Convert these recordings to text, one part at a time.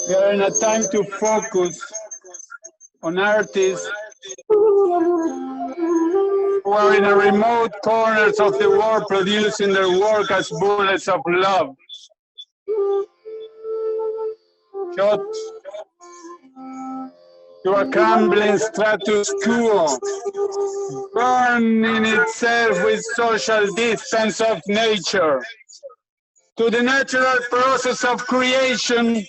We are in a time to focus on artists who are in a remote corners of the world producing their work as bullets of love. Shot to a crumbling status quo, burning itself with social distance of nature, to the natural process of creation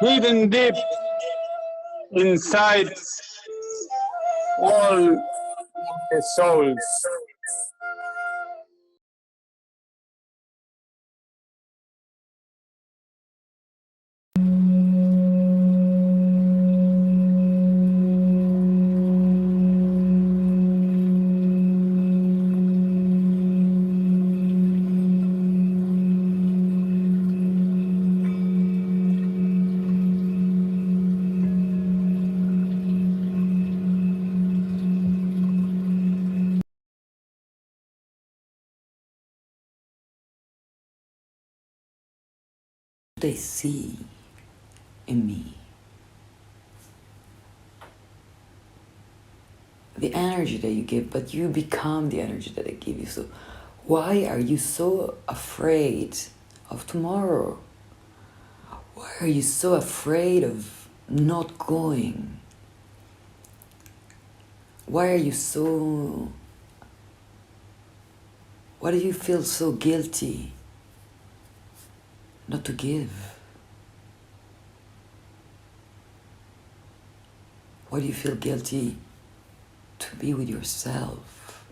hidden deep inside all the souls. They see in me the energy that you give, but you become the energy that I give you. So why are you so afraid of tomorrow? Why are you so afraid of not going? Why do you feel so guilty not to give? Why do you feel guilty to be with yourself?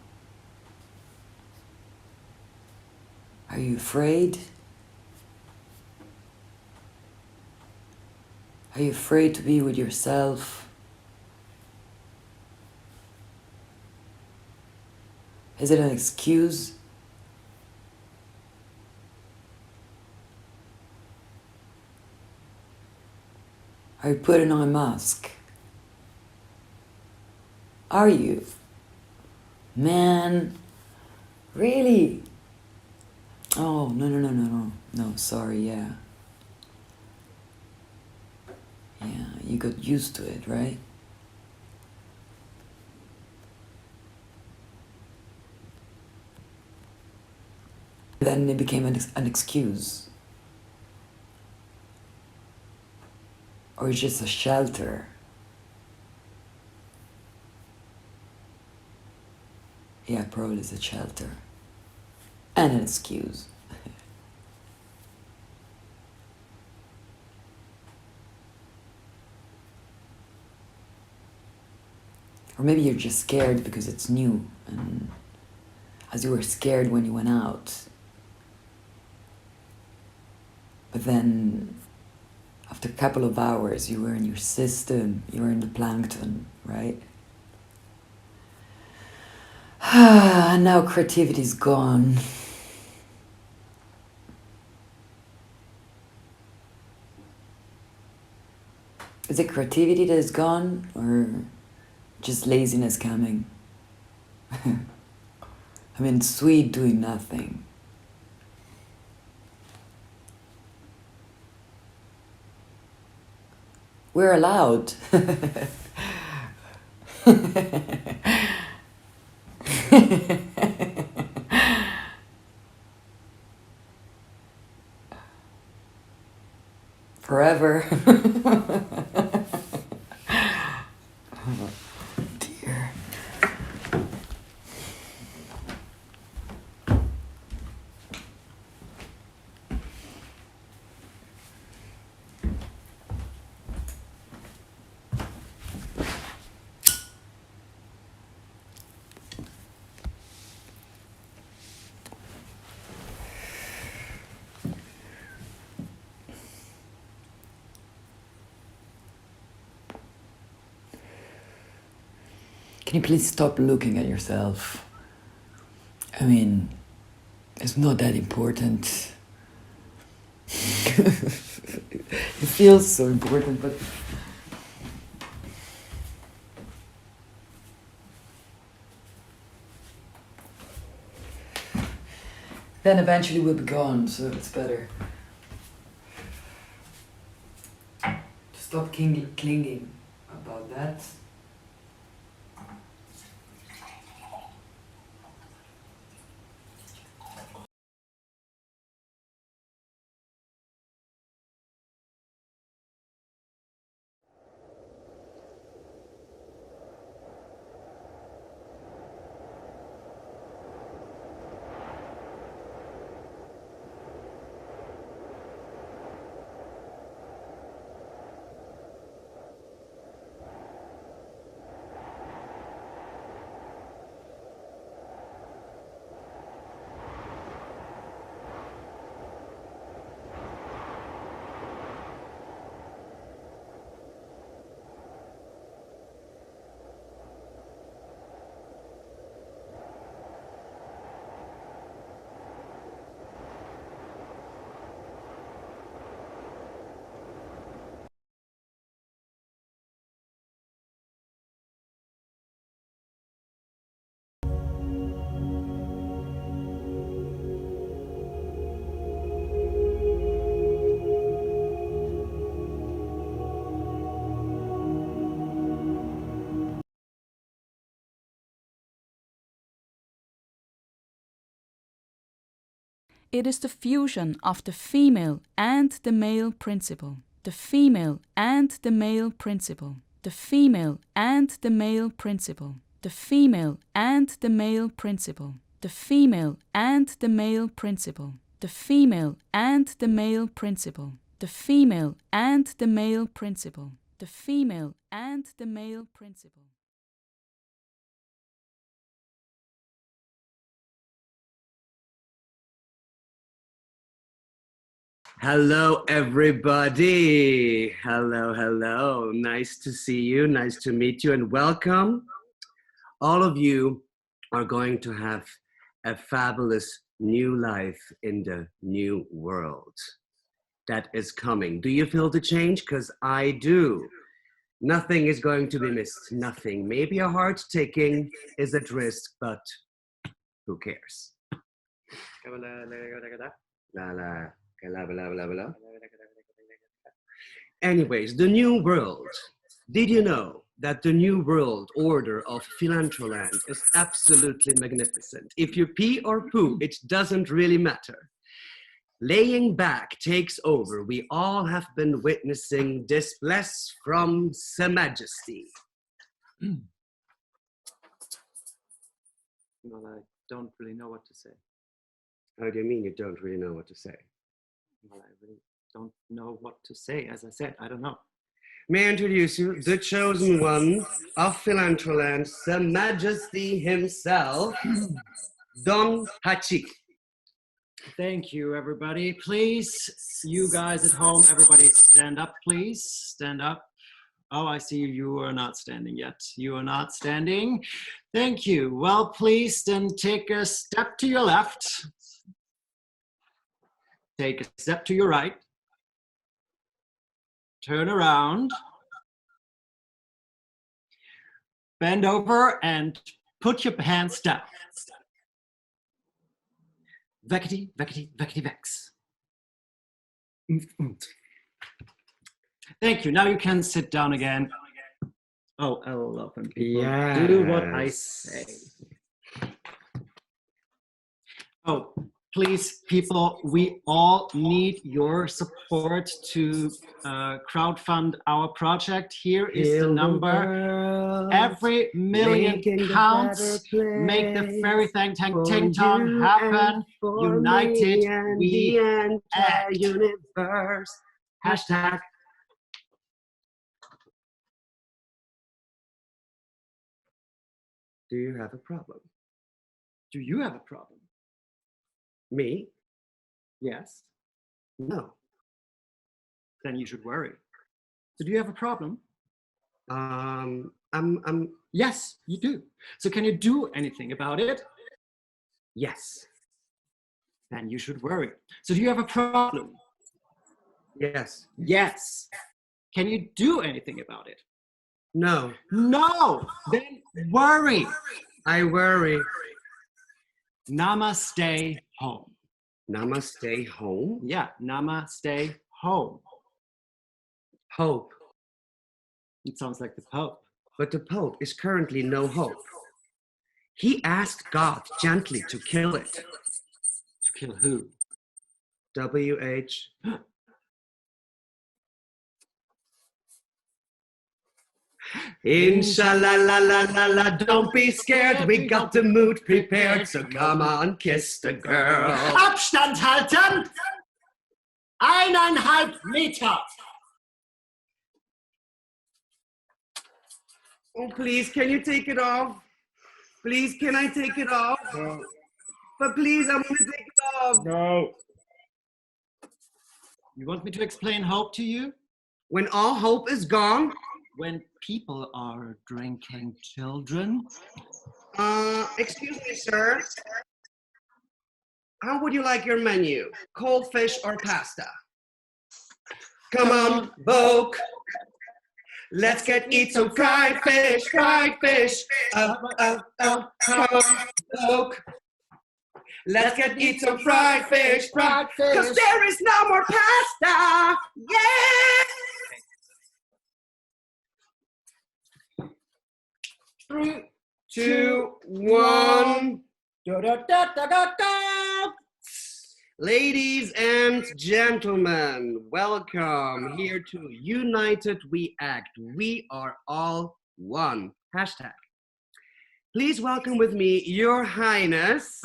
Are you afraid? Are you afraid to be with yourself? Is it an excuse? Are you putting on a mask? Are you? Man, really? Oh, no, sorry, yeah. Yeah, you got used to it, right? Then it became an excuse. Or just a shelter. Yeah, probably it's a shelter. And an excuse. Or maybe you're just scared because it's new, and as you were scared when you went out. But then, after a couple of hours, you were in your system, you were in the plankton, right? And now creativity's gone. Is it creativity that is gone, or just laziness coming? I mean, sweet doing nothing. We're allowed. Forever. Oh, dear. Can you please stop looking at yourself? I mean, it's not that important. It feels so important, but then eventually we'll be gone, so it's better. Stop clinging about that. It is the fusion of the female and the male principle, the female and the male principle, the female and the male principle, the female and the male principle, the female and the male principle, the female and the male principle, the female and the male principle, the female and the male principle. Hello, everybody. Hello, hello. Nice to see you. Nice to meet you and welcome. All of you are going to have a fabulous new life in the new world that is coming. Do you feel the change? Because I do. Nothing is going to be missed. Nothing. Maybe a heart taking is at risk, but who cares? Anyways, the new world. Did you know that the new world order of Philanthroland is absolutely magnificent? If you pee or poo, it doesn't really matter. Laying back takes over. We all have been witnessing this bless from Sa Majesty. Well, I don't really know what to say. How do you mean you don't really know what to say? Well, I really don't know what to say. As I said, I don't know. May I introduce you, the chosen one of Philanthroland, Sa Majesty himself, Don Hachik. Thank you, everybody. Please, you guys at home, everybody stand up, please. Stand up. Oh, I see you are not standing yet. You are not standing. Thank you. Well, please then take a step to your left. Take a step to your right. Turn around. Bend over and put your hands down. Vekity, vekity, vekity, vex. Thank you. Now you can sit down again. Oh, I will open people. Yes. Do what I say. Oh, please, people, we all need your support to crowdfund our project. Here is the number. Every million counts. Make the fairy tank tong happen. United we act. Universe. Hashtag. Do you have a problem? Do you have a problem? Me? Yes. No. Then you should worry. So do you have a problem? Yes, you do. So can you do anything about it? Yes. Then you should worry. So do you have a problem? Yes. Yes. Can you do anything about it? No. No. Then worry. I worry. Namaste home. Namaste home? Yeah, namaste home. Hope. It sounds like the Pope. But the Pope is currently no hope. He asked God gently to kill it. To kill who? WH. Inshallah, la la la la, don't be scared, we got the mood prepared, so come on, kiss the girl. Abstand halten! 1,5 Meter! Oh, please, can you take it off? Please, can I take it off? No. But please, I want to take it off. No. You want me to explain hope to you? When all hope is gone? When people are drinking children? Excuse me, sir. How would you like your menu? Cold fish or pasta? Come on, Vogue. Let's eat some fried fish, fried fish. Come on, Vogue. Let's eat some fried fish, cause there is no more pasta. Yeah! 3, 2, 1. Ladies and gentlemen, welcome here to United We Act. We are all one. Hashtag. Please welcome with me, Your Highness,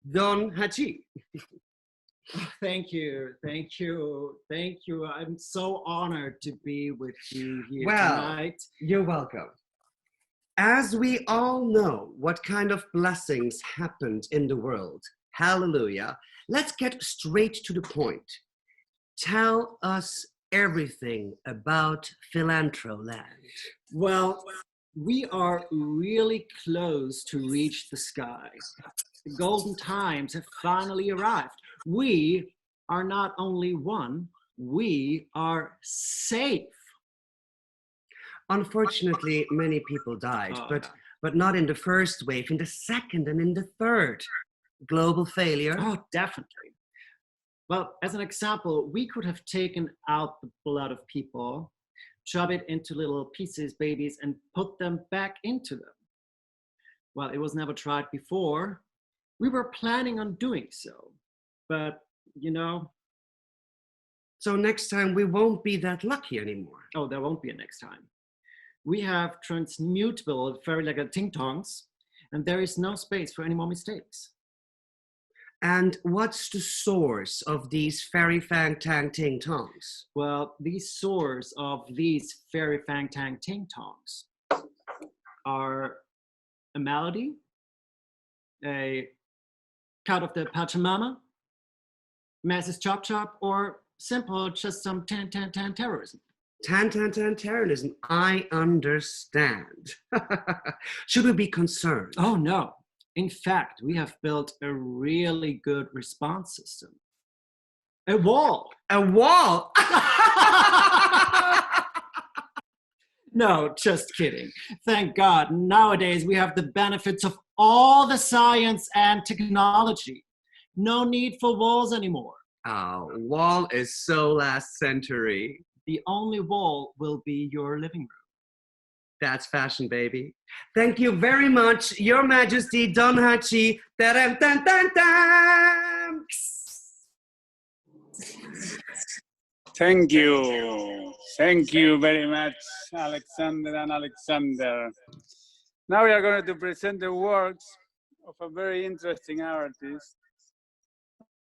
Don Hachi. Thank you, thank you, thank you. I'm so honored to be with you here tonight. You're welcome. As we all know what kind of blessings happened in the world, hallelujah, let's get straight to the point. Tell us everything about Philanthroland. Well, we are really close to reach the sky. The golden times have finally arrived. We are not only one, we are safe. Unfortunately, many people died, but not in the first wave, in the second and in the third. Global failure. Oh, definitely. Well, as an example, we could have taken out the blood of people, chop it into little pieces, babies, and put them back into them. Well, it was never tried before. We were planning on doing so, but you know. So next time we won't be that lucky anymore. Oh, there won't be a next time. We have transmutable fairy like ting tongs, and there is no space for any more mistakes. And what's the source of these fairy fang tang ting tongs? Well, the source of these fairy fang tang ting tongs are a melody, a cut of the Pachamama, Masses Chop Chop, or simple just some tan tan tan terrorism. Tan tan tan terrorism, I understand. Should we be concerned? Oh no. In fact, we have built a really good response system. A wall. A wall? No, just kidding. Thank God, nowadays we have the benefits of all the science and technology. No need for walls anymore. Oh, wall is so last century. The only wall will be your living room. That's fashion, baby. Thank you very much, Your Majesty Don Hachi. Thank you. Thank you very much, Alexander and Alexander. Now we are going to present the works of a very interesting artist.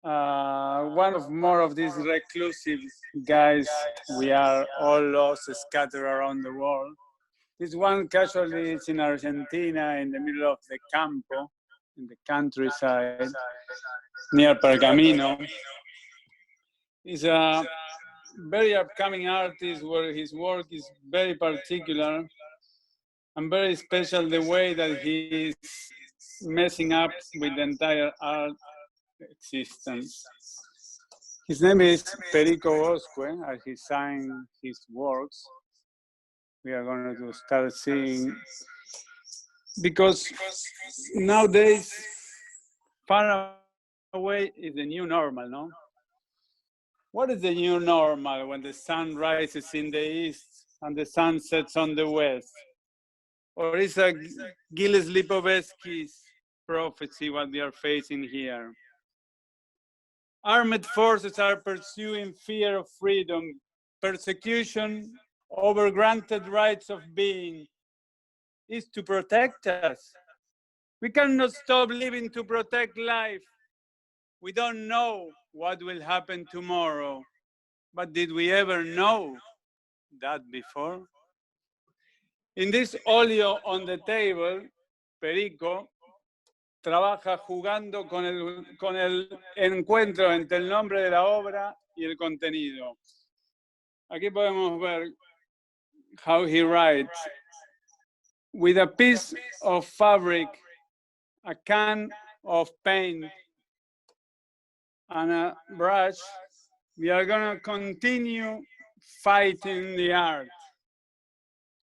One of more of these reclusive guys. We are all lost, scattered around the world. This one casually is in Argentina, in the middle of the campo, in the countryside, near Pergamino. He's a very upcoming artist where his work is very particular and very special, the way that he is messing up with the entire art existence. His name is PERICO EGOZCUE, as he signed his works. We are going to start seeing, because nowadays, far away is the new normal, no? What is the new normal when the sun rises in the east and the sun sets on the west. Or is a Gilles Lipovetsky's prophecy what we are facing here? Armed forces are pursuing fear of freedom, persecution over granted rights of being is to protect us. We cannot stop living to protect life. We don't know what will happen tomorrow, but did we ever know that before? In this óleo on the table, Perico trabaja jugando con el encuentro entre el nombre de la obra y el contenido. Aquí podemos ver how he writes. With a piece of fabric, a can of paint, and a brush, we are going to continue fighting the art.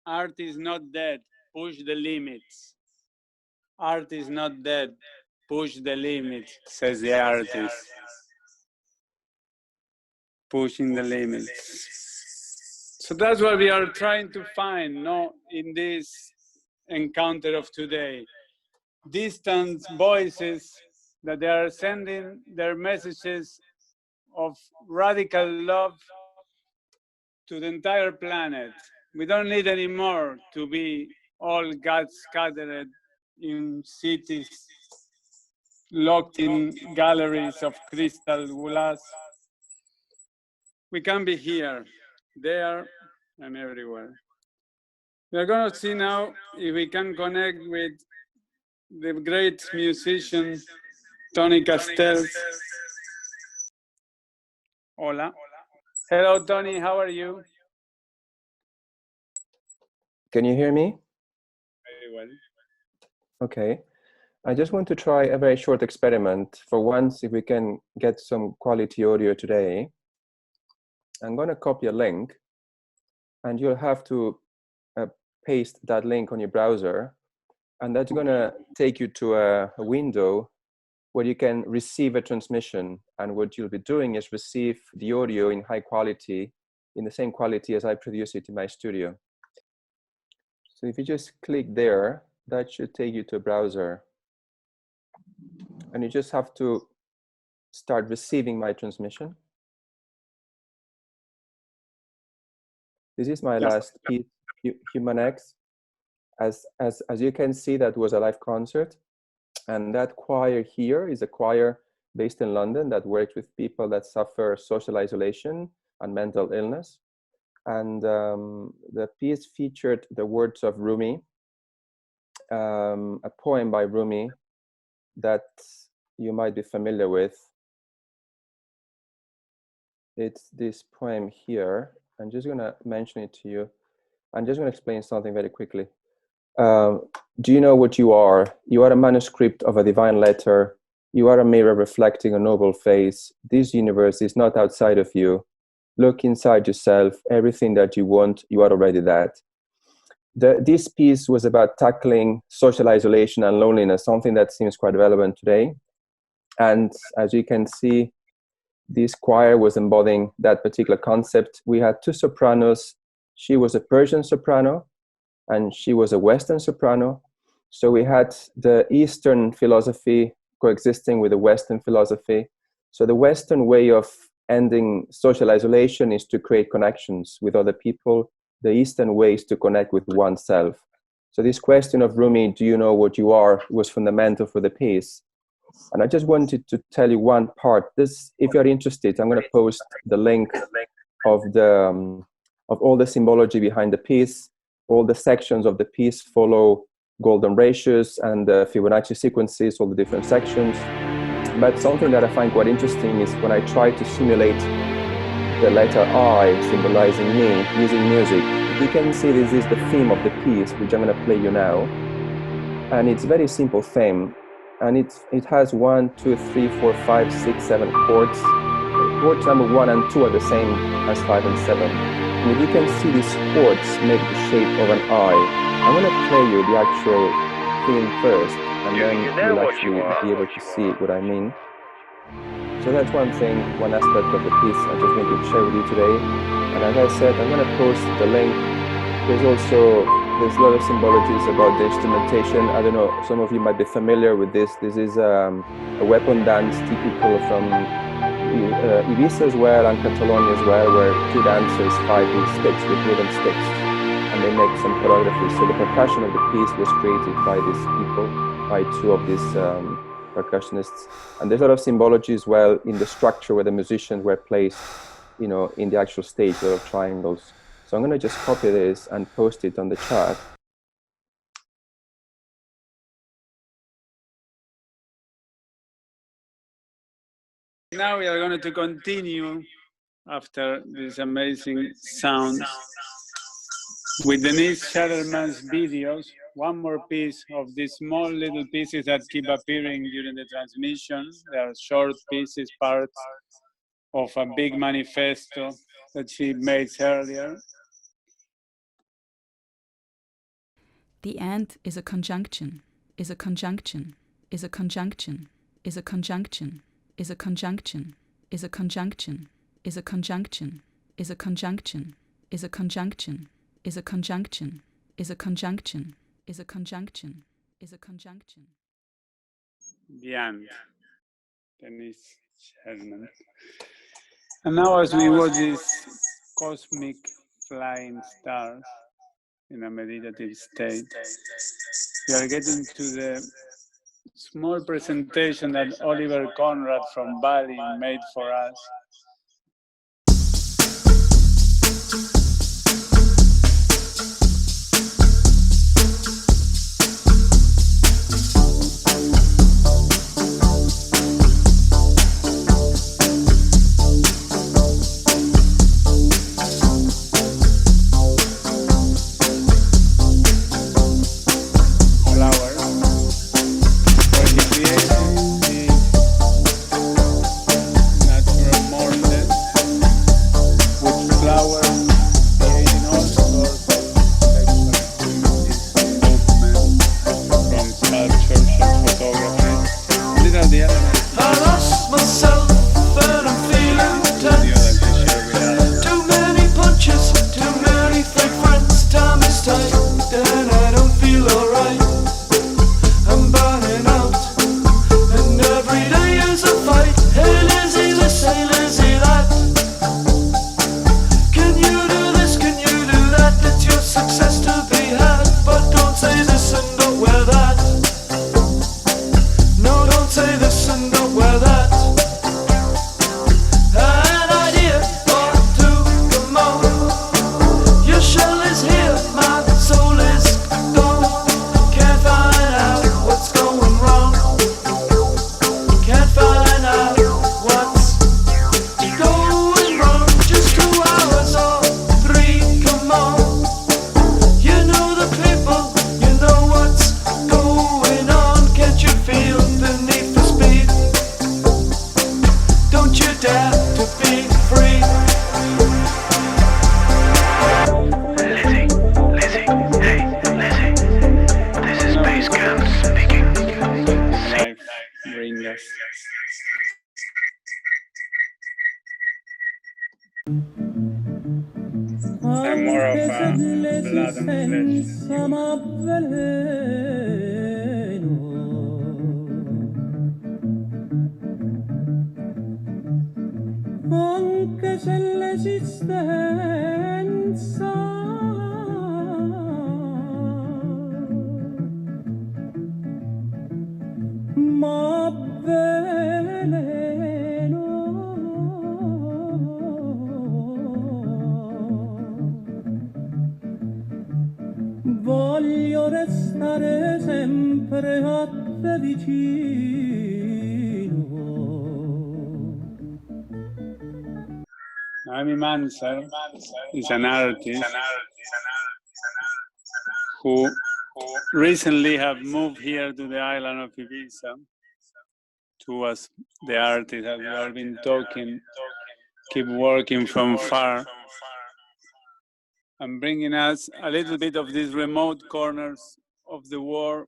Art is not dead. Push the limits. Art is not dead. Push the limits, says the artist. Pushing the limits. So that's what we are trying to find, no, in this encounter of today. Distant voices that they are sending their messages of radical love to the entire planet. We don't need anymore to be all God scattered in cities, locked in galleries of crystal glass. We can be here, there, and everywhere. We're going to see now if we can connect with the great musician, Toni CASTELLS. Hola. Hello, Toni, how are you? Can you hear me? Very well. Okay. I just want to try a very short experiment. For once, if we can get some quality audio today, I'm going to copy a link, and you'll have to paste that link on your browser, and that's going to take you to a window where you can receive a transmission. And what you'll be doing is receive the audio in high quality, in the same quality as I produce it in my studio. So if you just click there, that should take you to a browser. And you just have to start receiving my transmission. This is my last piece, Human X. As you can see, that was a live concert. And that choir here is a choir based in London that works with people that suffer social isolation and mental illness. And the piece featured the words of Rumi, a poem by Rumi that you might be familiar with. It's this poem here. I'm just going to mention it to you. I'm just going to explain something very quickly. Do you know what you are? You are a manuscript of a divine letter. You are a mirror reflecting a noble face. This universe is not outside of you. Look inside yourself. Everything that you want, you are already that. This piece was about tackling social isolation and loneliness, something that seems quite relevant today. And as you can see, this choir was embodying that particular concept. We had two sopranos. She was a Persian soprano, and she was a Western soprano. So we had the Eastern philosophy coexisting with the Western philosophy. So the Western way of ending social isolation is to create connections with other people. The Eastern way is to connect with oneself. So this question of Rumi, do you know what you are, was fundamental for the piece. And I just wanted to tell you one part. This, if you're interested, I'm going to post the link of all the symbology behind the piece. All the sections of the piece follow golden ratios and the Fibonacci sequences, all the different sections. But something that I find quite interesting is when I try to simulate the letter I symbolizing me using music. You can see this is the theme of the piece, which I'm going to play you now. And it's a very simple theme. And it has 1, 2, 3, 4, 5, 6, 7 chords. Chords number 1 and 2 are the same as 5 and 7. And if you can see these chords make the shape of an eye, I'm going to play you the actual theme first, and then you'll actually be able to see what I mean. So that's one thing, one aspect of the piece I just wanted to share with you today. And as I said, I'm going to post the link There's a lot of symbologies about the instrumentation. I don't know, some of you might be familiar with this. This is a weapon dance typical from Ibiza as well and Catalonia as well, where two dancers fight with sticks, with wooden sticks, and they make some choreography. So the percussion of the piece was created by these people, by two of these percussionists. And there's a lot of symbology as well in the structure where the musicians were placed, you know, in the actual stage, a lot of triangles. So I'm going to just copy this and post it on the chat. Now we are going to continue after this amazing sound with Denise Scherlermann's videos. One more piece of these small little pieces that keep appearing during the transmission. They are short pieces, parts of a big manifesto that she made earlier. The and is a conjunction, is a conjunction, is a conjunction, is a conjunction, is a conjunction, is a conjunction, is a conjunction, is a conjunction, is a conjunction, is a conjunction, is a conjunction, is a conjunction, is a conjunction. The and, Denise Scherlermann. And now as we watch these cosmic flying stars in a meditative state, we are getting to the small presentation that Oliver Conrad from Bali made for us. I'm more of a blood and Voglio restare sempre a te vicino. Noemi Manser is an artist who recently have moved here to the island of Ibiza to us, the artists that we have been talking, keep working from far and bringing us a little bit of these remote corners of the world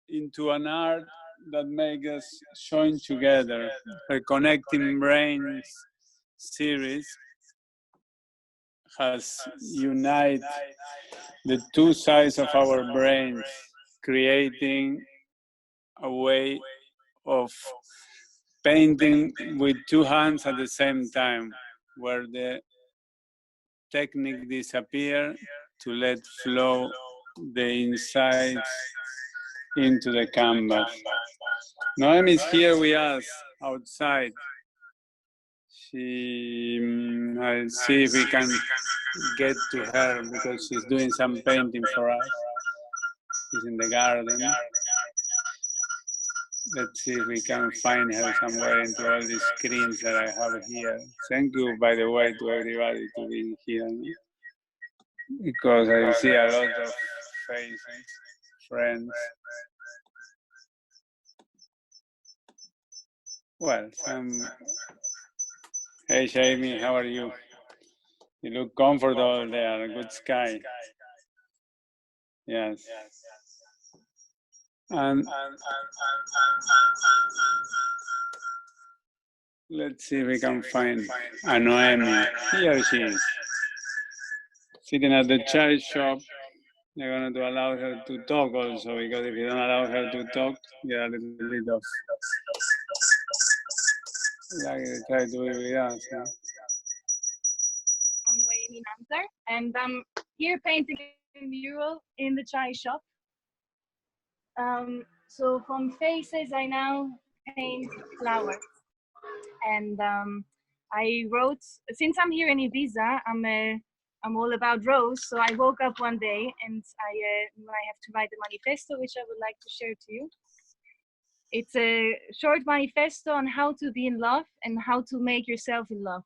into an art that makes us join together. Her Connecting Brains series has united the two sides of our brains, creating a way of painting with two hands at the same time, where the technique disappears to let flow the insides into the canvas. Noemi is here with us outside. I'll see if we can get to her because she's doing some painting for us. She's in the garden. Let's see if we can find her somewhere into all these screens that I have here. Thank you, by the way, to everybody to be here, because I see a lot of faces, friends. Well, hey, Jamie, how are you? You look comfortable there, good sky. Yes. And let's see if we can find a Noemi. Here she is, sitting at the chai shop. They're going to allow her to talk also, because if you don't allow her to talk, you get a little bit of like they try to do with us. Huh? I'm Noemi Manser, and I'm here painting a mural in the chai shop. So from faces, I now paint flowers. And I wrote, since I'm here in Ibiza, I'm all about rose. So I woke up one day and I have to write a manifesto, which I would like to share to you. It's a short manifesto on how to be in love and how to make yourself in love.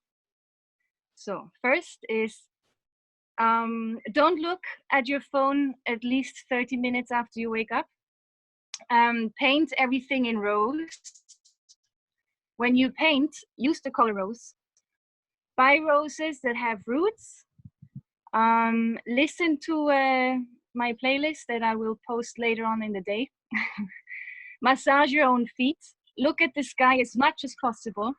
So first is, don't look at your phone at least 30 minutes after you wake up. Paint everything in rose. When you paint, use the color rose. Buy roses that have roots. Listen to my playlist that I will post later on in the day. Massage your own feet. Look at the sky as much as possible.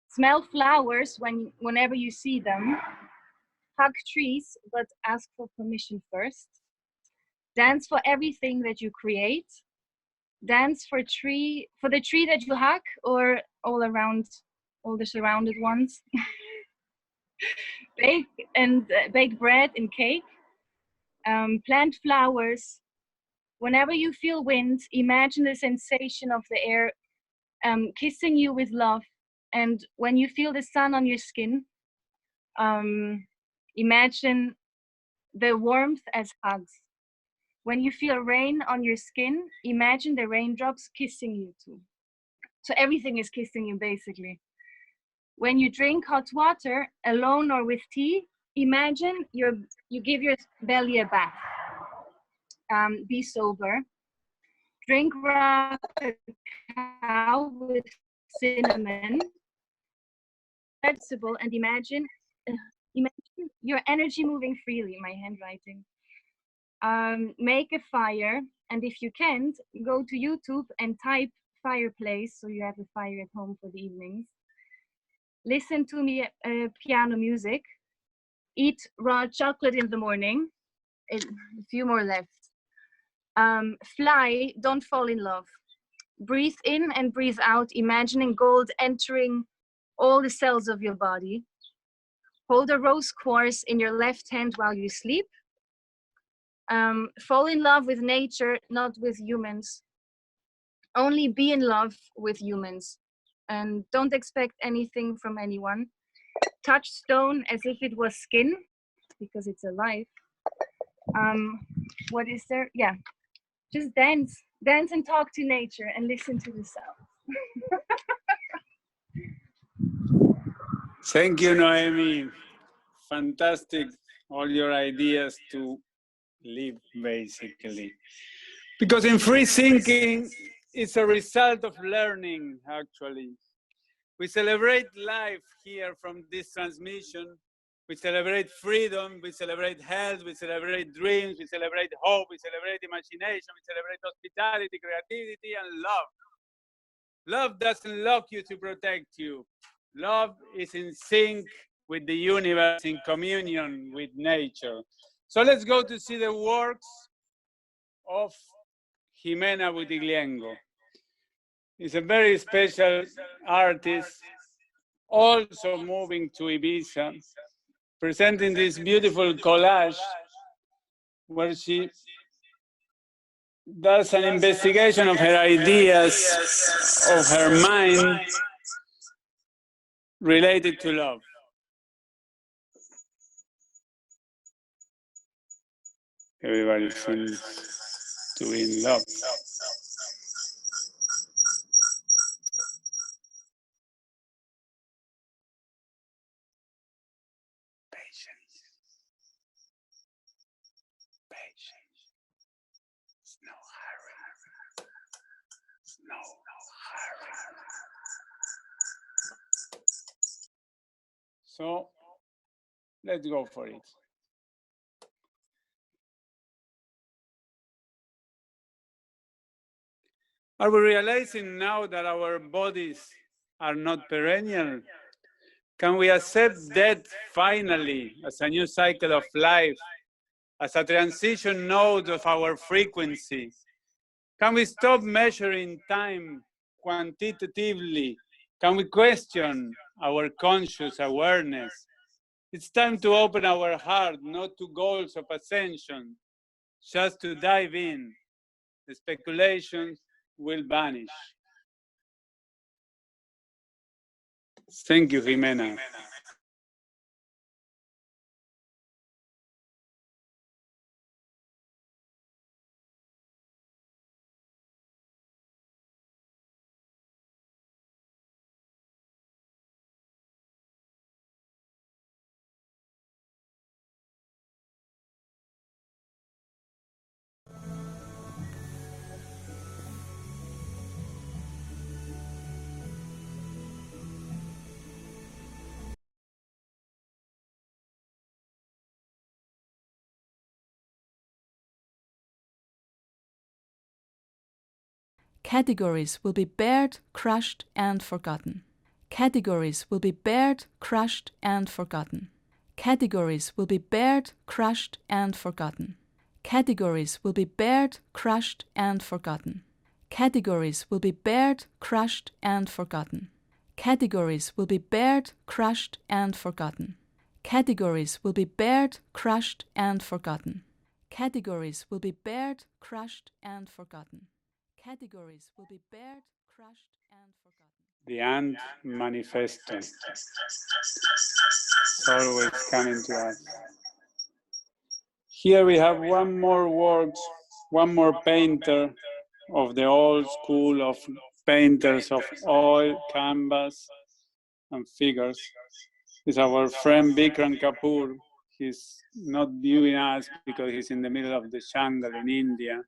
Smell flowers whenever you see them. Hug trees, but ask for permission first. Dance for everything that you create. Dance for the tree that you hug, or all around, all the surrounded ones. Bake bread and cake. Plant flowers. Whenever you feel wind, imagine the sensation of the air kissing you with love. And when you feel the sun on your skin, imagine the warmth as hugs. When you feel rain on your skin, imagine the raindrops kissing you too. So everything is kissing you, basically. When you drink hot water, alone or with tea, imagine you give your belly a bath. Be sober. Drink raw cacao with cinnamon. Flexible, and imagine your energy moving freely. My handwriting. Make a fire, and if you can't, go to YouTube and type fireplace, so you have a fire at home for the evenings. Listen to me piano music. Eat raw chocolate in the morning. A few more left. Fly, don't fall in love. Breathe in and breathe out, imagining gold entering all the cells of your body. Hold a rose quartz in your left hand while you sleep. Fall in love with nature, not with humans. Only be in love with humans, and don't expect anything from anyone. Touch stone as if it was skin, because it's alive. What is there? Yeah, just dance and talk to nature and listen to the sound. Thank you, Noemi. Fantastic, all your ideas to live, basically. Because in free thinking, it's a result of learning, actually. We celebrate life here from this transmission. We celebrate freedom, we celebrate health, we celebrate dreams, we celebrate hope, we celebrate imagination, we celebrate hospitality, creativity, and love. Love doesn't lock you to protect you. Love is in sync with the universe, in communion with nature. So let's go to see the works of Jimena Buttigliengo. He's a very special artist, also moving to Ibiza, presenting this beautiful collage where she does an investigation of her ideas, of her mind, related to love. Everybody seems to be in love. Patience. Patience. It's no hurry. It's no hurry. So let's go for it. Are we realizing now that our bodies are not perennial? Can we accept death finally as a new cycle of life, as a transition node of our frequency? Can we stop measuring time quantitatively? Can we question our conscious awareness? It's time to open our heart, not to goals of ascension, just to dive in. The speculations will vanish. Thank you, Jimena. Categories will be bared, crushed, and forgotten. Categories will be bared, crushed, and forgotten. Categories will be bared, crushed, and forgotten. Categories will be bared, crushed, and forgotten. Categories will be bared, crushed, and forgotten. Categories will be bared, crushed, and forgotten. Categories will be bared, crushed, and forgotten. Categories will be bared, crushed, and forgotten. Categories will be bared, crushed, and forgotten. The Ant Manifesto. It's always coming to us. Here we have one more work, one more painter of the old school of painters of oil, canvas, and figures. It's our friend Bikram Kapoor. He's not viewing us because he's in the middle of the jungle in India,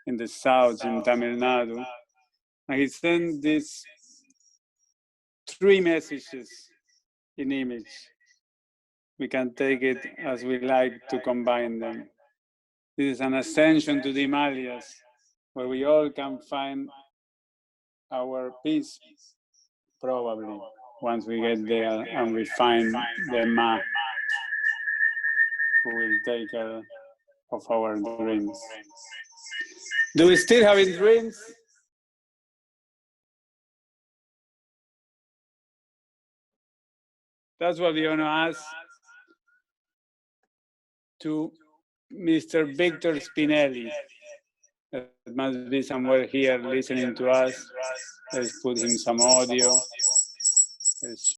in the south, in Tamil Nadu. And he sent these 3 messages in image. We can take it as we like to combine them. This is an ascension to the Himalayas, where we all can find our peace, probably, once we get there and we find the Ma, who will take care of our dreams. Do we still have dreams? That's what we're going to ask to Mr. Victor Spinelli. That must be somewhere here listening to us. Let's put him some audio. Let's